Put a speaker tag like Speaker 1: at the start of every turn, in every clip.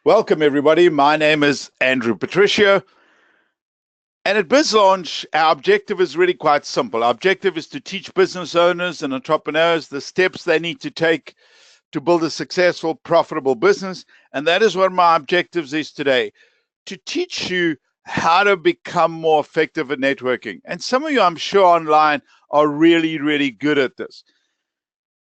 Speaker 1: Welcome, everybody. My name is Andrew Patricio. And at BizLaunch, our objective is really quite simple. Our objective is to teach business owners and entrepreneurs the steps they need to take to build a successful, profitable business. And that is what my objectives is today, to teach you how to become more effective at networking. And some of you, I'm sure, online are really, really good at this.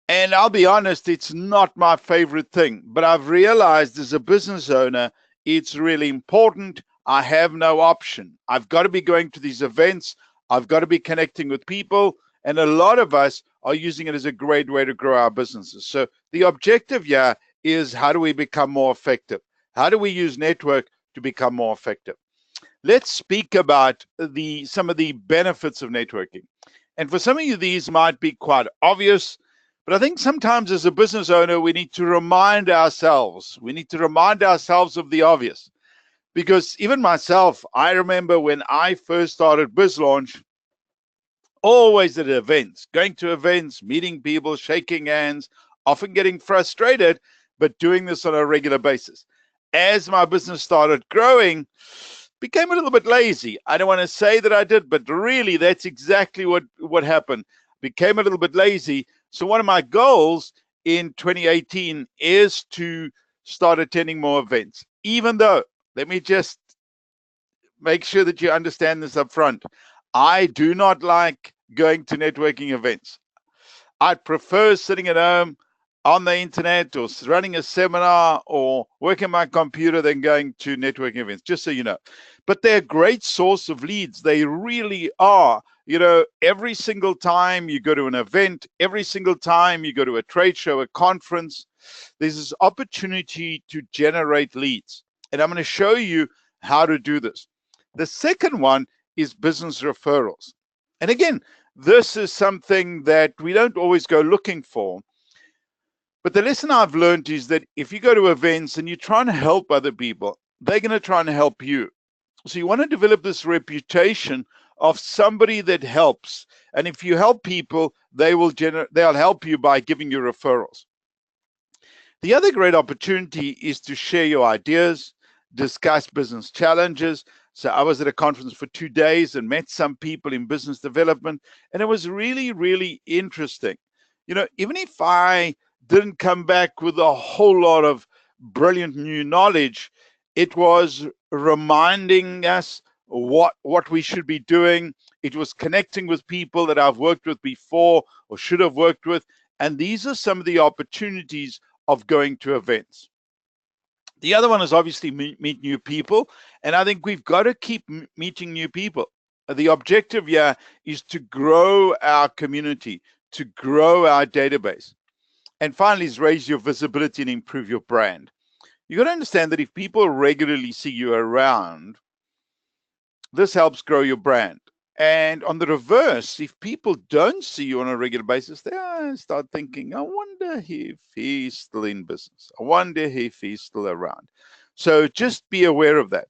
Speaker 1: And I'll be honest, it's not my favorite thing, but I've realized as a business owner, it's really important. I have no option. I've got to be going to these events. I've got to be connecting with people. And a lot of us are using it as a great way to grow our businesses. So the objective here is, how do we become more effective? How do we use network to become more effective? Let's speak about some of the benefits of networking. And for some of you, these might be quite obvious. But I think sometimes as a business owner, we need to remind ourselves. We need to remind ourselves of the obvious. Because even myself, I remember when I first started BizLaunch, always at events, going to events, meeting people, shaking hands, often getting frustrated, but doing this on a regular basis. As my business started growing, became a little bit lazy. I don't want to say that I did, but really that's exactly what happened. Became a little bit lazy. So one of my goals in 2018 is to start attending more events, even though, let me just make sure that you understand this up front. I do not like going to networking events. I prefer sitting at home on the internet or running a seminar or working my computer than going to networking events, just so you know. But they're a great source of leads. They really are. You know, every single time you go to an event, every single time you go to a trade show, a conference, there's this opportunity to generate leads. And I'm going to show you how to do this. The second one is business referrals. And again, this is something that we don't always go looking for. But the lesson I've learned is that if you go to events and you're trying to help other people, they're going to try and help you. So you want to develop this reputation of somebody that helps. And if you help people, they'll help you by giving you referrals. The other great opportunity is to share your ideas, discuss business challenges. So I was at a conference for 2 days and met some people in business development, and it was really, really interesting. You know, even if I didn't come back with a whole lot of brilliant new knowledge, it was reminding us what we should be doing. It was connecting with people that I've worked with before or should have worked with. And these are some of the opportunities of going to events. The other one is obviously meet new people. And I think we've got to keep meeting new people. The objective here is to grow our community, to grow our database. And finally, is raise your visibility and improve your brand. You got to understand that if people regularly see you around, this helps grow your brand. And on the reverse, if people don't see you on a regular basis, they start thinking, I wonder if he's still in business. I wonder if he's still around. So just be aware of that.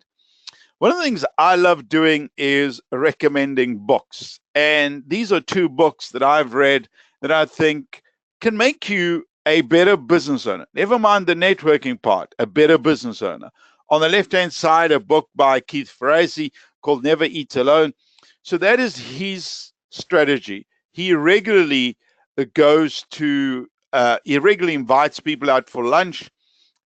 Speaker 1: One of the things I love doing is recommending books. And these are 2 books that I've read that I think can make you a better business owner. Never mind the networking part, a better business owner. On the left-hand side, a book by Keith Ferrazzi called Never Eat Alone. So that is his strategy. He regularly invites people out for lunch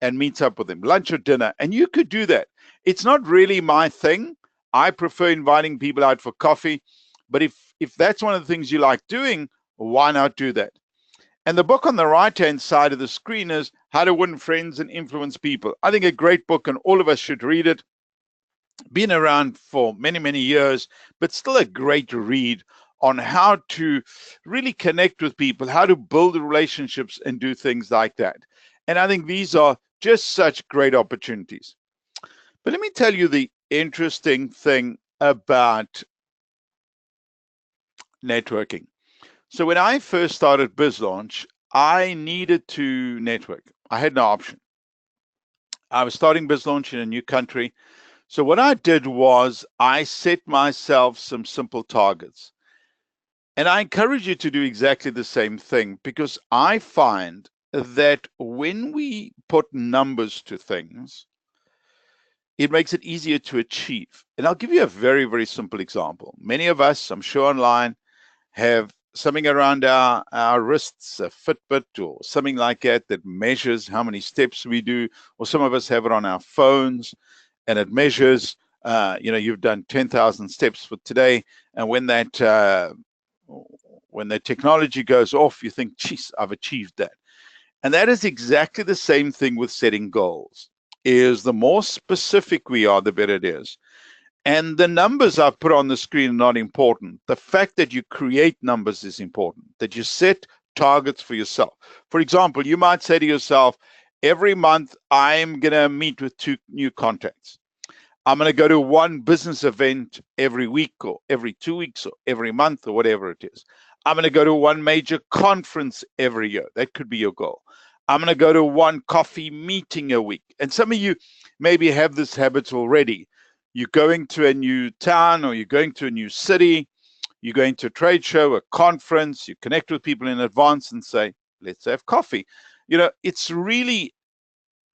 Speaker 1: and meets up with them, lunch or dinner. And you could do that. It's not really my thing. I prefer inviting people out for coffee. But if that's one of the things you like doing, why not do that? And the book on the right-hand side of the screen is How to Win Friends and Influence People. I think a great book, and all of us should read it. Been around for many, many years, but still a great read on how to really connect with people, how to build relationships and do things like that. And I think these are just such great opportunities. But let me tell you the interesting thing about networking. So when I first started BizLaunch, I needed to network. I had no option. I was starting BizLaunch in a new country. So what I did was I set myself some simple targets. And I encourage you to do exactly the same thing, because I find that when we put numbers to things, it makes it easier to achieve. And I'll give you a very, very simple example. Many of us, I'm sure online, have something around our wrists, a Fitbit or something like that, that measures how many steps we do, or some of us have it on our phones and it measures, you've done 10,000 steps for today. And when that technology goes off, you think, geez, I've achieved that. And that is exactly the same thing with setting goals. Is the more specific we are, the better it is. And the numbers I've put on the screen are not important. The fact that you create numbers is important, that you set targets for yourself. For example, you might say to yourself, every month I'm going to meet with 2 new contacts. I'm going to go to 1 business event every week or every 2 weeks or every month or whatever it is. I'm going to go to 1 major conference every year. That could be your goal. I'm going to go to 1 coffee meeting a week. And some of you maybe have this habit already. You're going to a new town or you're going to a new city. You're going to a trade show, a conference. You connect with people in advance and say, let's have coffee. It's really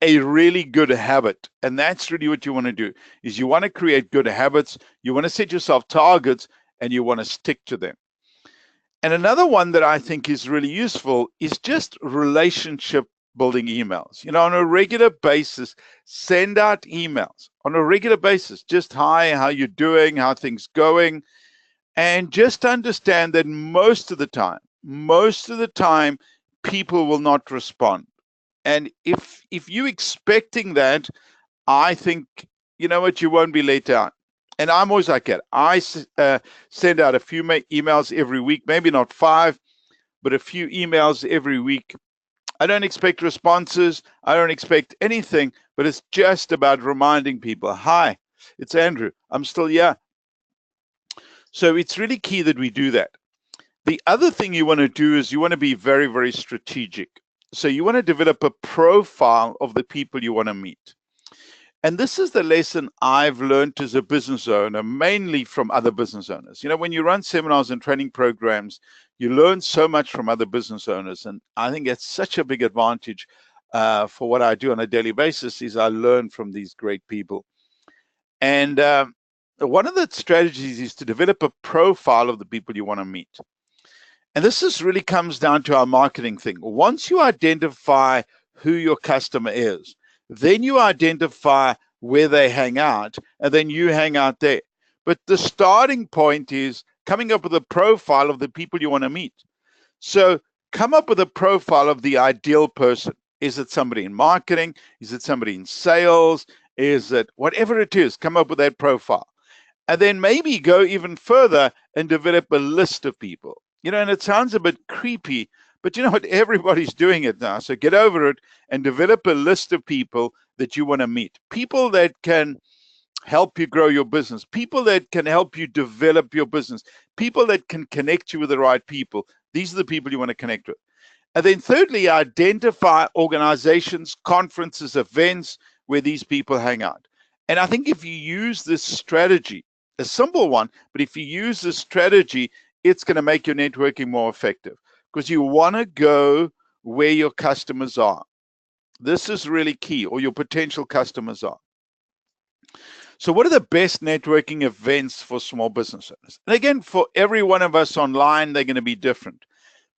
Speaker 1: a really good habit. And that's really what you want to do, is you want to create good habits. You want to set yourself targets and you want to stick to them. And another one that I think is really useful is just relationship building emails. On a regular basis, send out emails on a regular basis. Just, hi, how you doing? How things going? And just understand that most of the time, people will not respond. And if you're expecting that, I think, you won't be let out. And I'm always like that. I send out a few emails every week, maybe not 5, but a few emails every week. I don't expect responses. I don't expect anything, but it's just about reminding people, hi, it's Andrew. I'm still here. So it's really key that we do that. The other thing you want to do is you want to be very, very strategic. So you want to develop a profile of the people you want to meet. And this is the lesson I've learned as a business owner, mainly from other business owners. When you run seminars and training programs, you learn so much from other business owners. And I think it's such a big advantage for what I do on a daily basis is I learn from these great people. And one of the strategies is to develop a profile of the people you want to meet. And this really comes down to our marketing thing. Once you identify who your customer is, then you identify where they hang out, and then you hang out there. But the starting point is coming up with a profile of the people you want to meet. So come up with a profile of the ideal person. Is it somebody in marketing? Is it somebody in sales? Is it whatever it is? Come up with that profile. And then maybe go even further and develop a list of people. And it sounds a bit creepy, but you know what? Everybody's doing it now. So get over it and develop a list of people that you want to meet. People that can help you grow your business. People that can help you develop your business. People that can connect you with the right people. These are the people you want to connect with. And then thirdly, identify organizations, conferences, events where these people hang out. And I think if you use this strategy, a simple one, but if you use this strategy, it's going to make your networking more effective because you want to go where your customers are. This is really key, or your potential customers are. So what are the best networking events for small business owners? And again, for every one of us online, they're going to be different.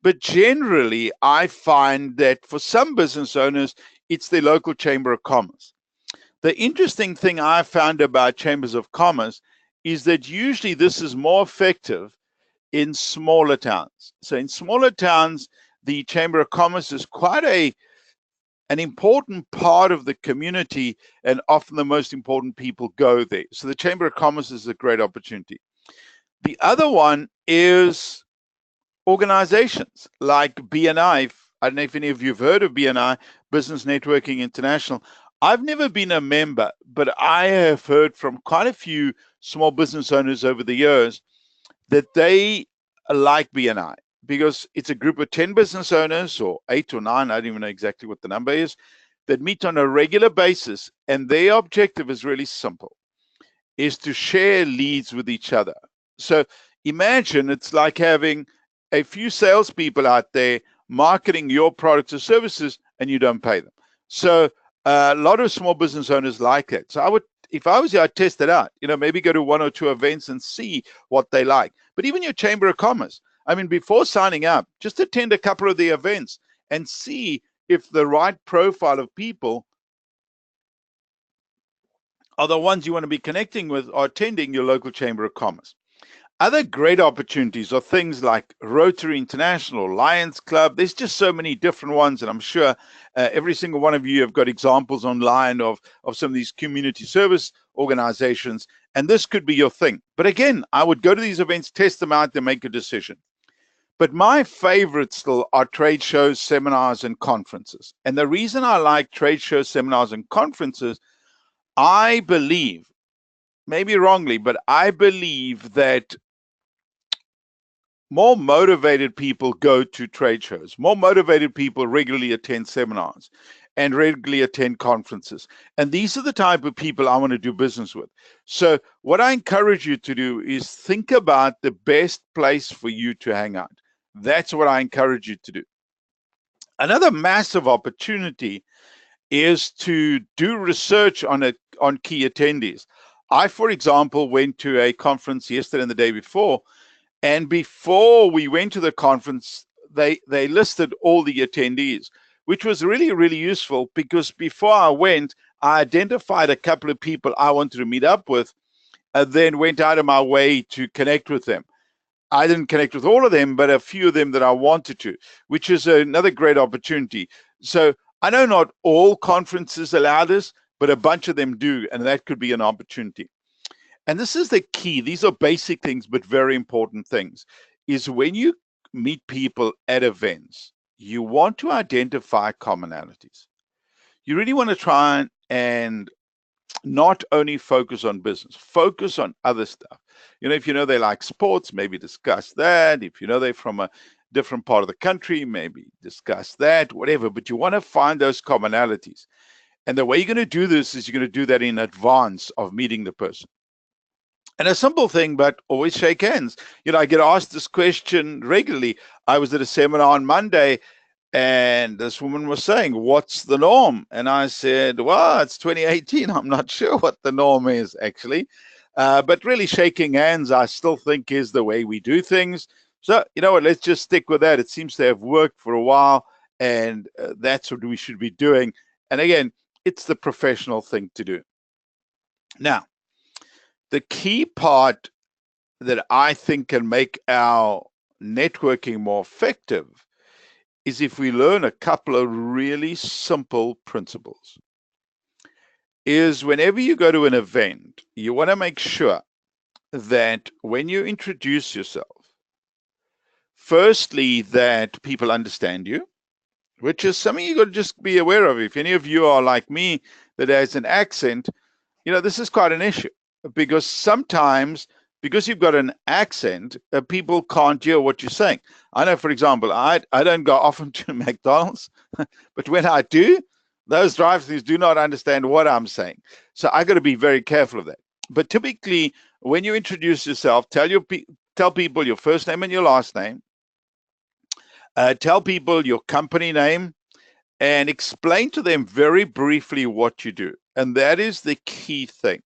Speaker 1: But generally, I find that for some business owners, it's their local chamber of commerce. The interesting thing I found about chambers of commerce is that usually this is more effective in smaller towns. So in smaller towns, the Chamber of Commerce is quite an important part of the community, and often the most important people go there. So the Chamber of Commerce is a great opportunity. The other one is organizations like BNI. I don't know if any of you have heard of BNI, Business Networking International. I've never been a member, but I have heard from quite a few small business owners over the years that they like BNI because it's a group of 10 business owners or 8 or 9, I don't even know exactly what the number is, that meet on a regular basis. And their objective is really simple, is to share leads with each other. So imagine it's like having a few salespeople out there marketing your products or services and you don't pay them. So a lot of small business owners like that. So I would if I was you, I'd test it out. Maybe go to 1 or 2 events and see what they like. But even your Chamber of Commerce, I mean, before signing up, just attend a couple of the events and see if the right profile of people are the ones you want to be connecting with or attending your local Chamber of Commerce. Other great opportunities are things like Rotary International, Lions Club. There's just so many different ones, and I'm sure every single one of you have got examples online of some of these community service organizations, and this could be your thing. But again, I would go to these events, test them out, and make a decision. But my favorites still are trade shows, seminars, and conferences. And the reason I like trade shows, seminars, and conferences, I believe, maybe wrongly, but I believe that more motivated people go to trade shows. More motivated people regularly attend seminars and regularly attend conferences. And these are the type of people I want to do business with. So what I encourage you to do is think about the best place for you to hang out. That's what I encourage you to do. Another massive opportunity is to do research on key attendees. I, for example, went to a conference yesterday and the day before, and before we went to the conference, they listed all the attendees, which was really, really useful, because before I went, I identified a couple of people I wanted to meet up with, and then went out of my way to connect with them. I didn't connect with all of them, but a few of them that I wanted to, which is another great opportunity. So I know not all conferences allow this, but a bunch of them do, and that could be an opportunity. And this is the key. These are basic things, but very important things, is when you meet people at events, you want to identify commonalities. You really want to try and not only focus on business, focus on other stuff. If you know they like sports, maybe discuss that. If you know they're from a different part of the country, maybe discuss that, whatever. But you want to find those commonalities. And the way you're going to do this is you're going to do that in advance of meeting the person. And a simple thing, but always shake hands. I get asked this question regularly. I was at a seminar on Monday, and this woman was saying, what's the norm? And I said, well, it's 2018. I'm not sure what the norm is, actually. But really, shaking hands, I still think, is the way we do things. So, you know what, let's just stick with that. It seems to have worked for a while, and that's what we should be doing. And again, it's the professional thing to do. Now, the key part that I think can make our networking more effective is if we learn a couple of really simple principles. Is whenever you go to an event, you want to make sure that when you introduce yourself, firstly, that people understand you, which is something you got to just be aware of. If any of you are like me that has an accent, this is quite an issue, because sometimes, because you've got an accent, people can't hear what you're saying. I know, for example, I don't go often to McDonald's, but when I do, those drive-thrus do not understand what I'm saying. So I got to be very careful of that. But typically, when you introduce yourself, tell people your first name and your last name. Tell people your company name, and explain to them very briefly what you do. And that is the key thing.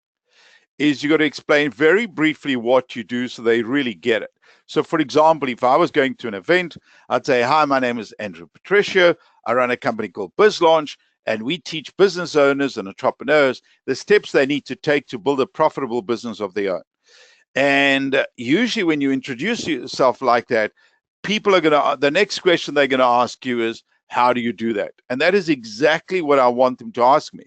Speaker 1: Is you got to explain very briefly what you do so they really get it. So, for example, if I was going to an event, I'd say, hi, my name is Andrew Patricio. I run a company called BizLaunch, and we teach business owners and entrepreneurs the steps they need to take to build a profitable business of their own. And usually when you introduce yourself like that, people are going to, the next question they're going to ask you is, how do you do that? And that is exactly what I want them to ask me.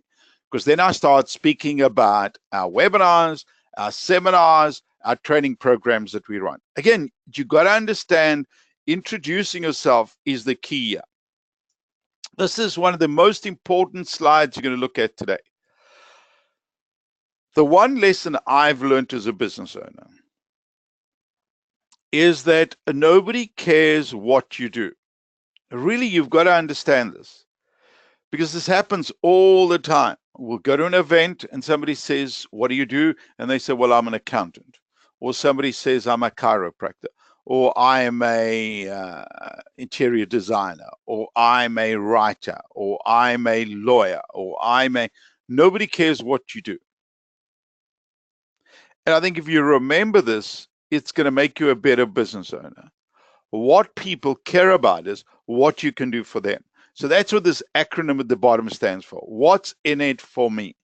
Speaker 1: Because then I start speaking about our webinars, our seminars, our training programs that we run. Again, you got to understand, introducing yourself is the key here. This is one of the most important slides you're going to look at today. The one lesson I've learned as a business owner is that nobody cares what you do. Really, you've got to understand this, because this happens all the time. We'll go to an event and somebody says, what do you do? And they say, well, I'm an accountant. Or somebody says, I'm a chiropractor. Or I'm a interior designer. Or I'm a writer. Or I'm a lawyer. Or nobody cares what you do. And I think if you remember this, it's going to make you a better business owner. What people care about is what you can do for them. So that's what this acronym at the bottom stands for. What's in it for me?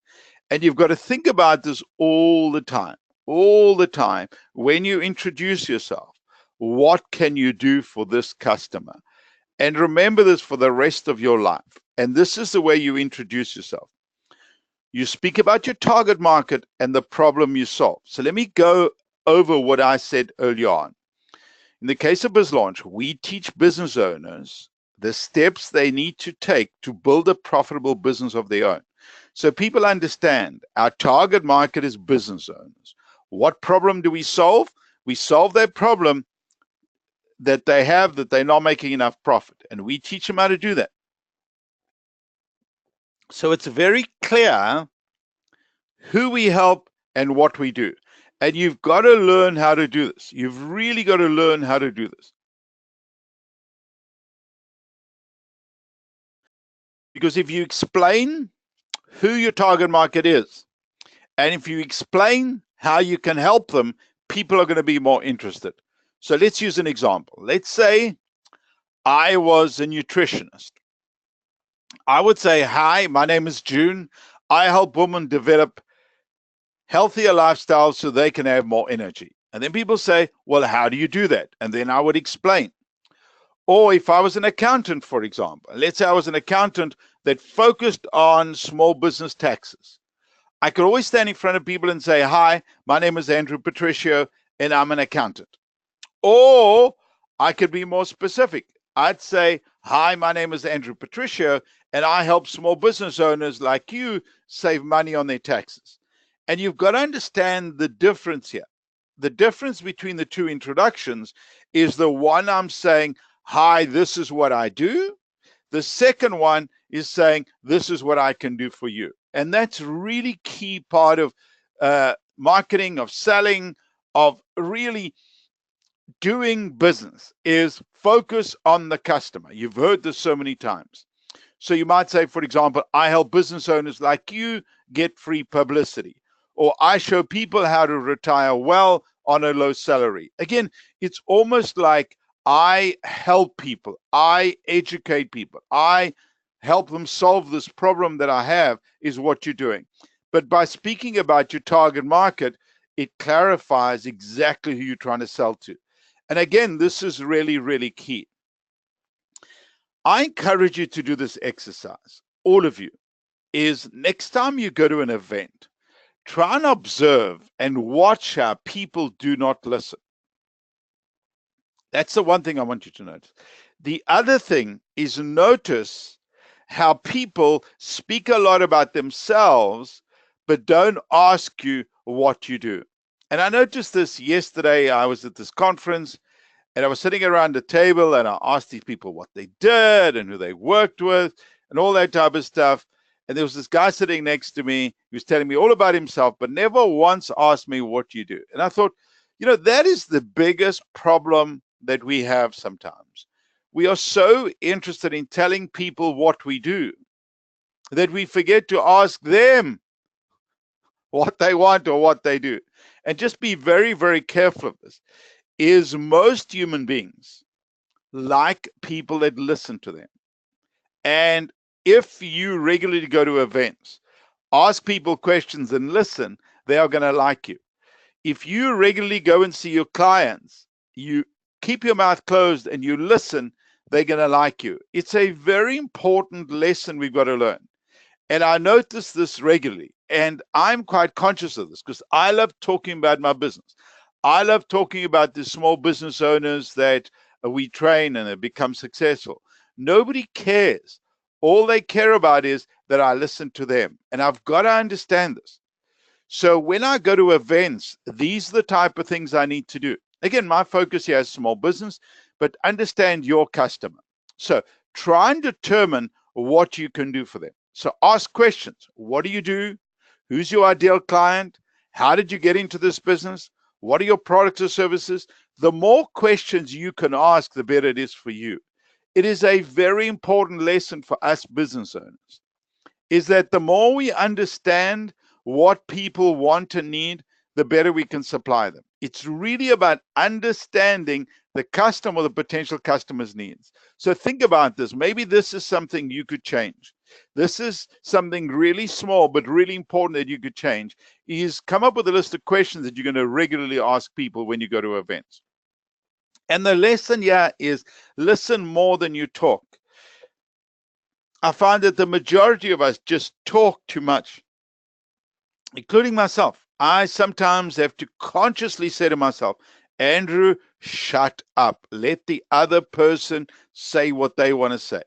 Speaker 1: And you've got to think about this all the time when you introduce yourself. What can you do for this customer? And remember this for the rest of your life. And this is the way you introduce yourself. You speak about your target market and the problem you solve. So let me go over what I said earlier on. In the case of BizLaunch, we teach business owners the steps they need to take to build a profitable business of their own. So people understand our target market is business owners. What problem do we solve? We solve that problem that they have, that they're not making enough profit. And we teach them how to do that. So it's very clear who we help and what we do. And you've got to learn how to do this. You've really got to learn how to do this. Because if you explain who your target market is, and if you explain how you can help them, people are going to be more interested. So let's use an example. Let's say I was a nutritionist. I would say, hi, my name is June. I help women develop healthier lifestyles so they can have more energy. And then people say, well, how do you do that? And then I would explain. Or if I was an accountant, for example, let's say I was an accountant that focused on small business taxes. I could always stand in front of people and say, hi, my name is Andrew Patricio, and I'm an accountant. Or I could be more specific. I'd say, hi, my name is Andrew Patricio, and I help small business owners like you save money on their taxes. And you've got to understand the difference here. The difference between the two introductions is the one I'm saying, hi, this is what I do. The second one is saying, this is what I can do for you. And that's really key part of marketing, of selling, of really doing business, is focus on the customer. You've heard this so many times. So you might say, for example, I help business owners like you get free publicity, or I show people how to retire well on a low salary. Again, it's almost like I help people, I educate people, I help them solve this problem that I have, is what you're doing. But by speaking about your target market, it clarifies exactly who you're trying to sell to. And again, this is really, really key. I encourage you to do this exercise, all of you, is next time you go to an event, try and observe and watch how people do not listen. That's the one thing I want you to notice. The other thing is notice how people speak a lot about themselves, but don't ask you what you do. And I noticed this yesterday. I was at this conference and I was sitting around the table and I asked these people what they did and who they worked with and all that type of stuff. And there was this guy sitting next to me who was telling me all about himself, but never once asked me what you do. And I thought, that is the biggest problem that we have sometimes. We are so interested in telling people what we do that we forget to ask them what they want or what they do. And just be very, very careful of this. Is most human beings like people that listen to them. And if you regularly go to events, ask people questions and listen, they are going to like you. If you regularly go and see your clients, you keep your mouth closed and you listen, they're going to like you. It's a very important lesson we've got to learn. And I notice this regularly. And I'm quite conscious of this because I love talking about my business. I love talking about the small business owners that we train and have become successful. Nobody cares. All they care about is that I listen to them. And I've got to understand this. So when I go to events, these are the type of things I need to do. Again, my focus here is small business, but understand your customer. So try and determine what you can do for them. So ask questions. What do you do? Who's your ideal client? How did you get into this business? What are your products or services? The more questions you can ask, the better it is for you. It is a very important lesson for us business owners, is that the more we understand what people want and need, the better we can supply them. It's really about understanding the customer or the potential customer's needs. So think about this. Maybe this is something you could change. This is something really small but really important that you could change, is come up with a list of questions that you're going to regularly ask people when you go to events. And the lesson here is listen more than you talk. I find that the majority of us just talk too much, including myself. I sometimes have to consciously say to myself, Andrew, shut up. Let the other person say what they want to say.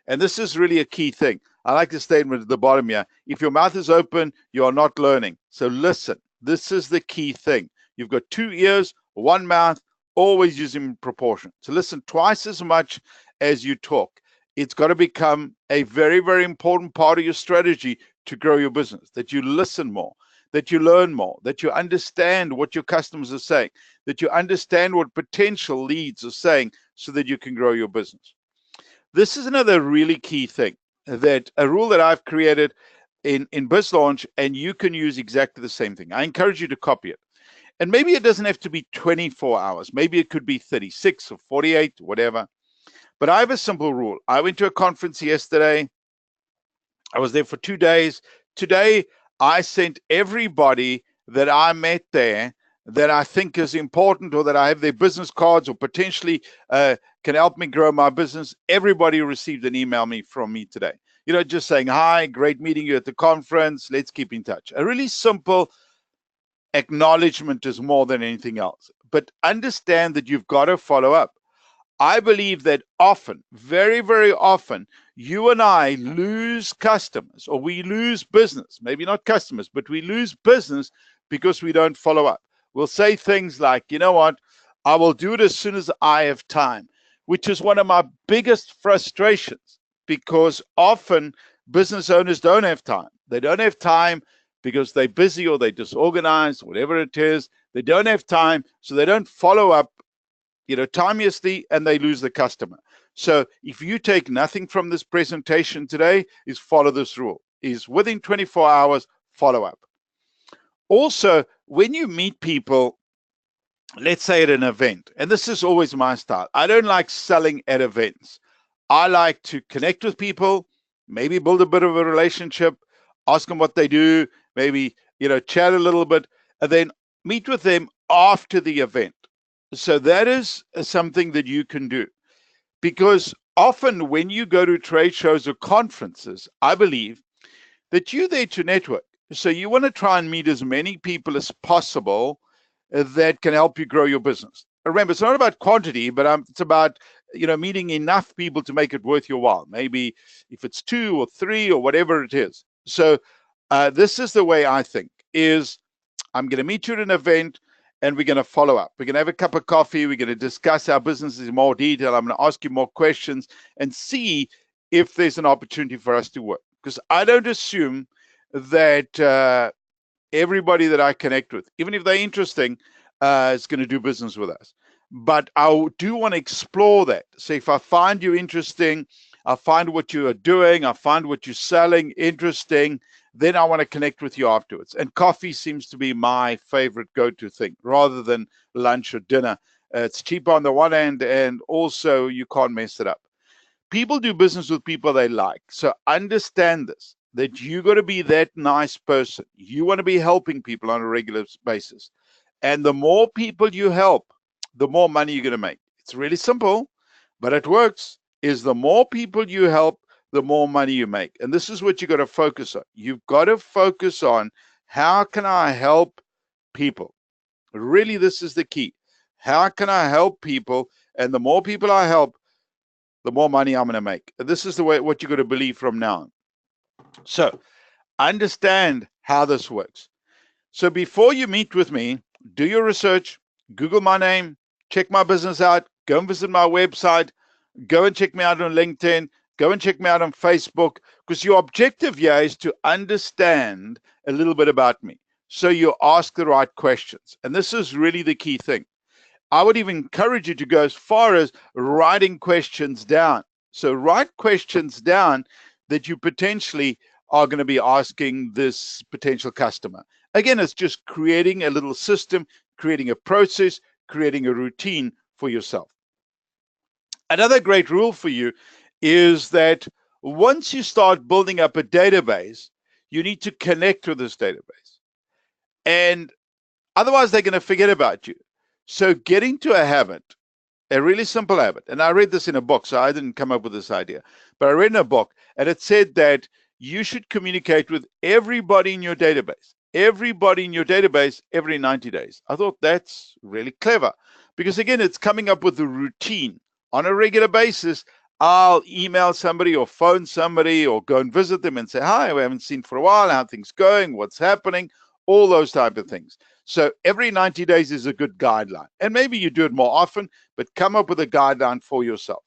Speaker 1: And this is really a key thing. I like the statement at the bottom here. If your mouth is open, you are not learning. So listen, this is the key thing. You've got 2 ears, 1 mouth, always use them in proportion. So listen twice as much as you talk. It's got to become a very, very important part of your strategy to grow your business, that you listen more, that you learn more, that you understand what your customers are saying, that you understand what potential leads are saying so that you can grow your business. This is another really key thing, that a rule that I've created in BizLaunch, and you can use exactly the same thing. I encourage you to copy it. And maybe it doesn't have to be 24 hours. Maybe it could be 36 or 48, whatever. But I have a simple rule. I went to a conference yesterday. I was there for 2 days. Today, I sent everybody that I met there that I think is important, or that I have their business cards, or potentially can help me grow my business. Everybody received an email from me today. Just saying, hi, great meeting you at the conference. Let's keep in touch. A really simple acknowledgement is more than anything else. But understand that you've got to follow up. I believe that often, very, very often, you and I lose customers, or we lose business, maybe not customers, but we lose business because we don't follow up. We'll say things like, you know what, I will do it as soon as I have time, which is one of my biggest frustrations, because often business owners don't have time. They don't have time because they're busy, or they're disorganized, whatever it is. They don't have time, so they don't follow up timeously, and they lose the customer. So if you take nothing from this presentation today, is follow this rule, is within 24 hours, follow up. Also, when you meet people, let's say at an event, and this is always my style, I don't like selling at events. I like to connect with people, maybe build a bit of a relationship, ask them what they do, maybe, chat a little bit, and then meet with them after the event. So that is something that you can do, because often when you go to trade shows or conferences, I believe that you're there to network. So you want to try and meet as many people as possible that can help you grow your business. Remember, it's not about quantity, but it's about meeting enough people to make it worth your while. Maybe if it's 2 or 3 or whatever it is. So this is the way I think, is I'm going to meet you at an event, and we're going to follow up. We're going to have a cup of coffee. We're going to discuss our businesses in more detail. I'm going to ask you more questions and see if there's an opportunity for us to work. Because I don't assume that everybody that I connect with, even if they're interesting, is going to do business with us. But I do want to explore that. So if I find you interesting, I find what you are doing, I find what you're selling interesting, then I want to connect with you afterwards. And coffee seems to be my favorite go-to thing, rather than lunch or dinner. It's cheaper on the one hand, and also you can't mess it up. People do business with people they like. So understand this, that you got to be that nice person. You want to be helping people on a regular basis. And the more people you help, the more money you're going to make. It's really simple, but it works. Is the more people you help, the more money you make. And this is what you got to focus on. You've got to focus on, how can I help people? Really, this is the key. How can I help people? And the more people I help, the more money I'm going to make. And this is the way, what you got to believe from now on. So understand how this works. So before you meet with me, do your research, Google my name, check my business out, go and visit my website, go and check me out on LinkedIn, go and check me out on Facebook, because your objective here is to understand a little bit about me. So you ask the right questions. And this is really the key thing. I would even encourage you to go as far as writing questions down. So write questions down that you potentially are going to be asking this potential customer. Again, it's just creating a little system, creating a process, creating a routine for yourself. Another great rule for you is that once you start building up a database, you need to connect with this database. And otherwise, they're going to forget about you. So get into a habit, a really simple habit. And I read this in a book, so I didn't come up with this idea. But I read in a book, and it said that you should communicate with everybody in your database. Everybody in your database every 90 days. I thought that's really clever because, again, it's coming up with a routine. On a regular basis, I'll email somebody or phone somebody or go and visit them and say, hi, we haven't seen for a while, how things going, what's happening, all those type of things. So every 90 days is a good guideline. And maybe you do it more often, but come up with a guideline for yourself.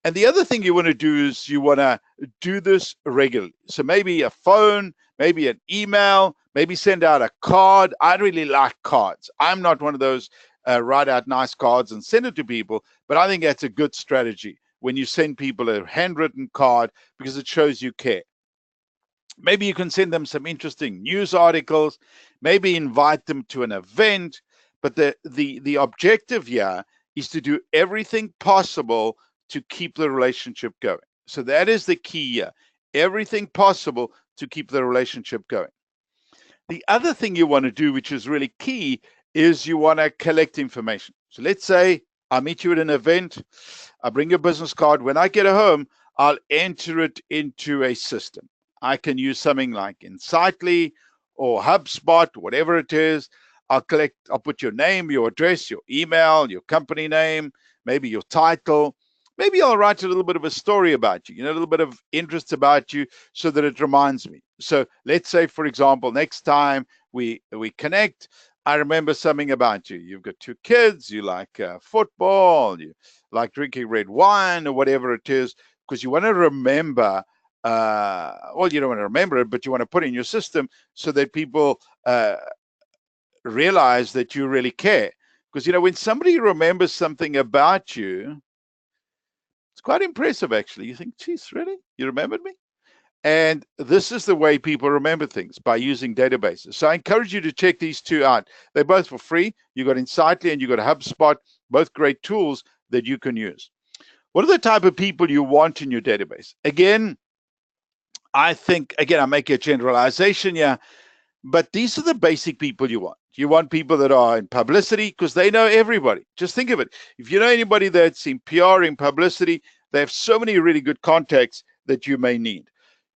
Speaker 1: And the other thing you want to do is you want to do this regularly. So maybe a phone, maybe an email, maybe send out a card. I really like cards. I'm not one of those write out nice cards and send it to people, but I think that's a good strategy when you send people a handwritten card because it shows you care. Maybe you can send them some interesting news articles, maybe invite them to an event, but the objective here is to do everything possible to keep the relationship going. So that is the key here. Everything possible to keep the relationship going. The other thing you want to do, which is really key, is you want to collect information. So let's say I meet you at an event, I bring your business card. When I get home, I'll enter it into a system. I can use something like Insightly or HubSpot, whatever it is. I'll put your name, your address, your email, your company name, maybe your title. Maybe I'll write a little bit of a story about you, a little bit of interest about you so that it reminds me. So let's say, for example, next time we connect, I remember something about you. You've got 2 kids, you like football, you like drinking red wine or whatever it is, because you want to remember, well, you don't want to remember it, but you want to put it in your system so that people realize that you really care. Because, when somebody remembers something about you, it's quite impressive, actually. You think, geez, really? You remembered me? And this is the way people remember things, by using databases. So I encourage you to check these 2 out. They're both for free. You got Insightly and you got HubSpot, both great tools that you can use. What are the type of people you want in your database? Again, I think, I make a generalization here, but these are the basic people you want. You want people that are in publicity because they know everybody. Just think of it. If you know anybody that's in PR, in publicity, they have so many really good contacts that you may need.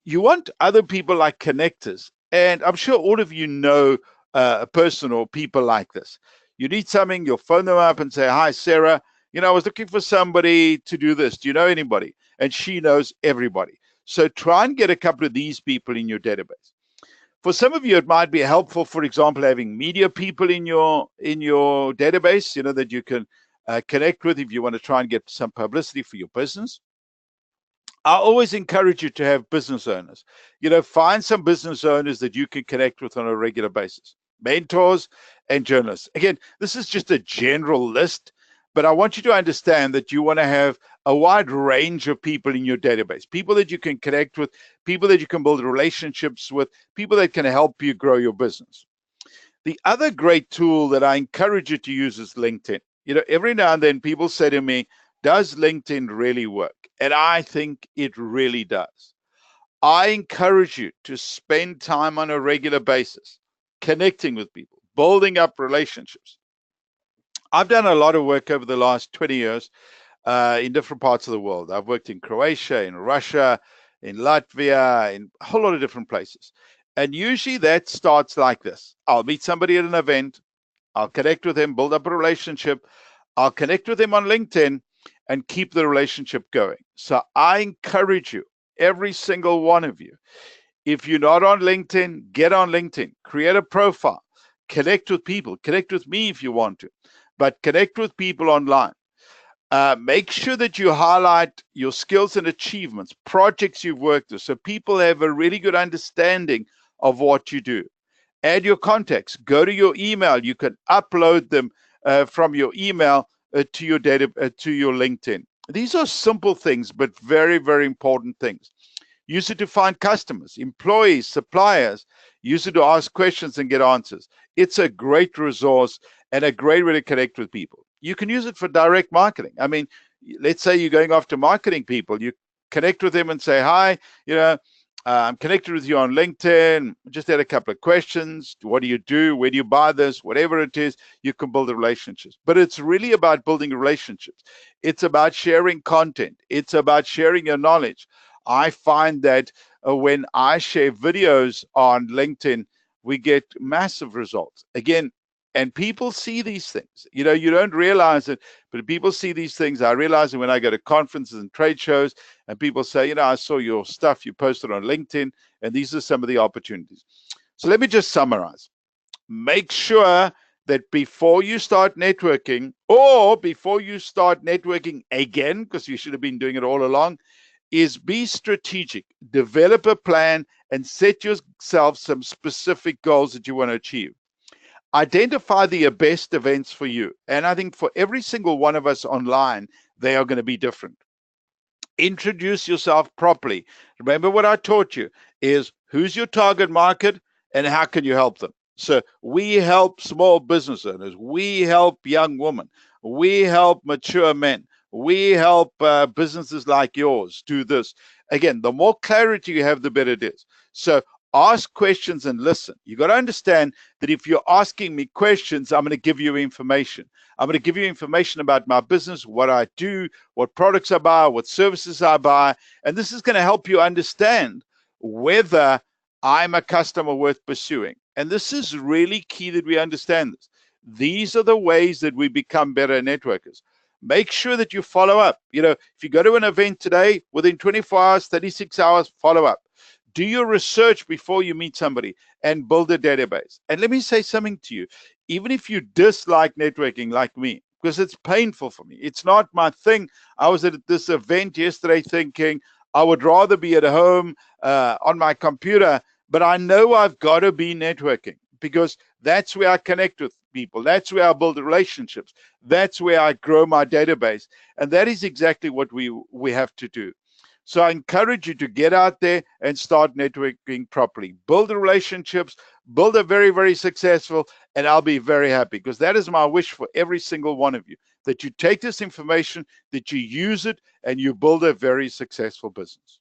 Speaker 1: You want other people like connectors. And I'm sure all of you know a person or people like this. You need something, you'll phone them up and say, hi, Sarah, I was looking for somebody to do this. Do you know anybody? And she knows everybody. So try and get a couple of these people in your database. For some of you, it might be helpful, for example, having media people in your database, that you can connect with if you want to try and get some publicity for your business. I always encourage you to have business owners. Find some business owners that you can connect with on a regular basis. Mentors and journalists. Again, this is just a general list, but I want you to understand that you want to have a wide range of people in your database, people that you can connect with, people that you can build relationships with, people that can help you grow your business. The other great tool that I encourage you to use is LinkedIn. Every now and then people say to me, does LinkedIn really work? And I think it really does. I encourage you to spend time on a regular basis, connecting with people, building up relationships. I've done a lot of work over the last 20 years in different parts of the world. I've worked in Croatia, in Russia, in Latvia, in a whole lot of different places. And usually that starts like this. I'll meet somebody at an event. I'll connect with them, build up a relationship. I'll connect with them on LinkedIn and keep the relationship going. So I encourage you, every single one of you, if you're not on LinkedIn, get on LinkedIn, create a profile, connect with people, connect with me if you want to, but connect with people online. Make sure that you highlight your skills and achievements, projects you've worked with, so people have a really good understanding of what you do. Add your contacts. Go to your email. You can upload them from your email to your to your LinkedIn. These are simple things, but very, very important things. Use it to find customers, employees, suppliers. Use it to ask questions and get answers. It's a great resource and a great way to connect with people. You can use it for direct marketing. I mean, let's say you're going after marketing people. You connect with them and say, hi, I'm connected with you on LinkedIn. Just had a couple of questions. What do you do? Where do you buy this? Whatever it is, you can build relationships. But it's really about building relationships. It's about sharing content. It's about sharing your knowledge. I find that when I share videos on LinkedIn, we get massive results. Again, and people see these things. You don't realize it, but people see these things. I realize it when I go to conferences and trade shows, and people say, I saw your stuff you posted on LinkedIn, and these are some of the opportunities. So let me just summarize. Make sure that before you start networking, or before you start networking again, because you should have been doing it all along, is be strategic, develop a plan, and set yourself some specific goals that you want to achieve. Identify the best events for you. And I think for every single one of us online, they are going to be different. Introduce yourself properly. Remember what I taught you is who's your target market and how can you help them? So we help small business owners. We help young women. We help mature men. We help businesses like yours do this. Again, the more clarity you have, the better it is. So ask questions and listen. You got to understand that if you're asking me questions, I'm going to give you information. I'm going to give you information about my business, what I do, what products I buy, what services I buy. And this is going to help you understand whether I'm a customer worth pursuing. And this is really key that we understand this. These are the ways that we become better networkers. Make sure that you follow up. If you go to an event today, within 24 hours, 36 hours, follow up. Do your research before you meet somebody and build a database. And let me say something to you. Even if you dislike networking like me, because it's painful for me, it's not my thing. I was at this event yesterday thinking I would rather be at home on my computer, but I know I've got to be networking because that's where I connect with people. That's where I build relationships. That's where I grow my database. And that is exactly what we have to do. So I encourage you to get out there and start networking properly. Build the relationships, build a very, very successful, and I'll be very happy because that is my wish for every single one of you, that you take this information, that you use it, and you build a very successful business.